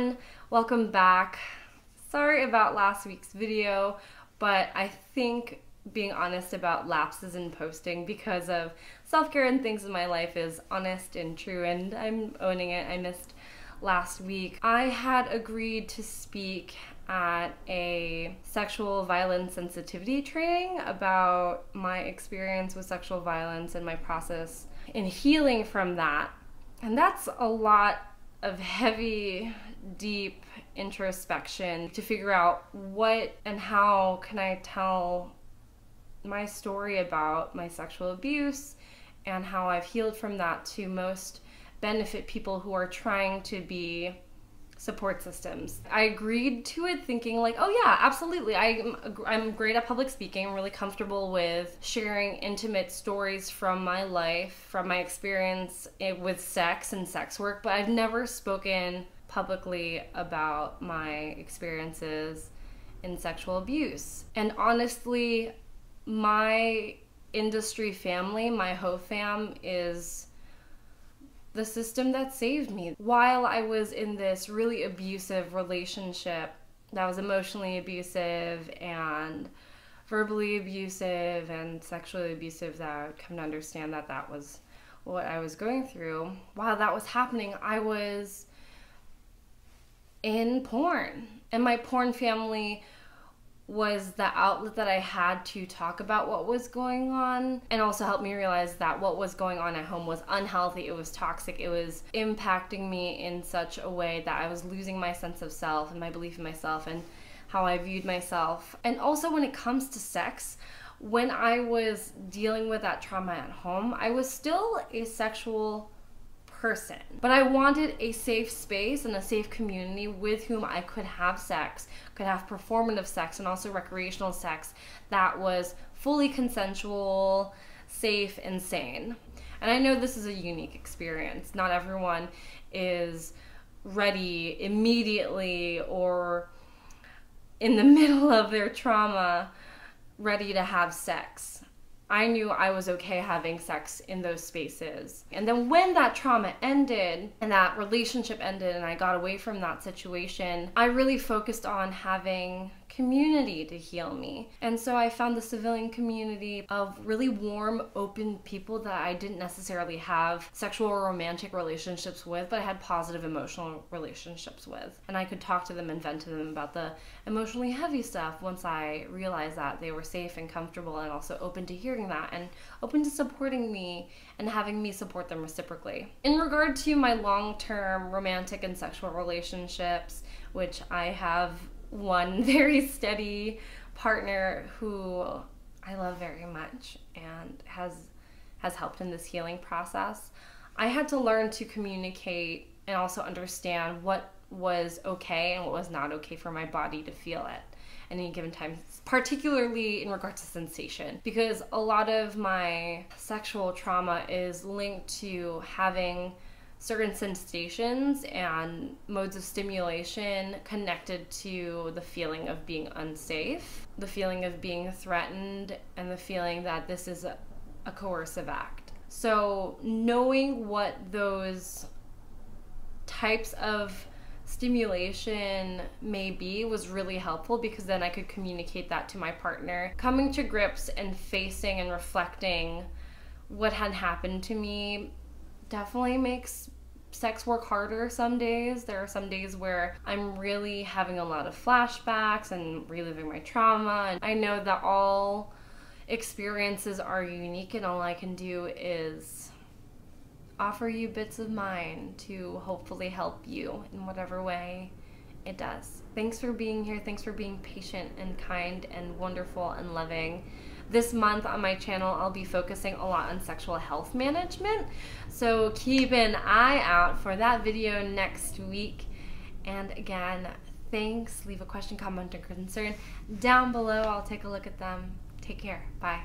everyone, welcome back. Sorry about last week's video, but I think being honest about lapses in posting because of self-care and things in my life is honest and true, and I'm owning it. I missed last week. I had agreed to speak at a sexual violence sensitivity training about my experience with sexual violence and my process in healing from that. And that's a lot of heavy, deep introspection to figure out what and how can I tell my story about my sexual abuse and how I've healed from that to most benefit people who are trying to be support systems. I agreed to it thinking like, oh yeah, absolutely. I'm great at public speaking. I'm really comfortable with sharing intimate stories from my life, from my experience with sex and sex work, but I've never spoken publicly about my experiences in sexual abuse. And honestly, my industry family, my HoFam, is the system that saved me. While I was in this really abusive relationship that was emotionally abusive and verbally abusive and sexually abusive, that I would come to understand that that was what I was going through. While that was happening, I was in porn. And my porn family was the outlet that I had to talk about what was going on, and also helped me realize that what was going on at home was unhealthy, it was toxic, it was impacting me in such a way that I was losing my sense of self and my belief in myself and how I viewed myself. And also when it comes to sex, when I was dealing with that trauma at home, I was still a sexual person, but I wanted a safe space and a safe community with whom I could have sex, could have performative sex and also recreational sex that was fully consensual, safe, and sane. And I know this is a unique experience. Not everyone is ready immediately or in the middle of their trauma ready to have sex. I knew I was okay having sex in those spaces. And then when that trauma ended and that relationship ended and I got away from that situation, I really focused on having community to heal me. And so I found the civilian community of really warm, open people that I didn't necessarily have sexual or romantic relationships with, but I had positive emotional relationships with. And I could talk to them and vent to them about the emotionally heavy stuff once I realized that they were safe and comfortable and also open to hearing that and open to supporting me and having me support them reciprocally. In regard to my long-term romantic and sexual relationships, which I have one very steady partner who I love very much and has helped in this healing process, I had to learn to communicate and also understand what was okay and what was not okay for my body to feel at any given time, particularly in regard to sensation, because a lot of my sexual trauma is linked to having certain sensations and modes of stimulation connected to the feeling of being unsafe, the feeling of being threatened, and the feeling that this is a coercive act. So knowing what those types of stimulation may be was really helpful, because then I could communicate that to my partner. Coming to grips and facing and reflecting what had happened to me definitely makes sex work harder some days. There are some days where I'm really having a lot of flashbacks and reliving my trauma, and I know that all experiences are unique, and all I can do is offer you bits of mine to hopefully help you in whatever way it does. Thanks for being here. Thanks for being patient and kind and wonderful and loving. This month on my channel, I'll be focusing a lot on sexual health management, so keep an eye out for that video next week. And again, thanks. Leave a question, comment, or concern down below. I'll take a look at them. Take care. Bye.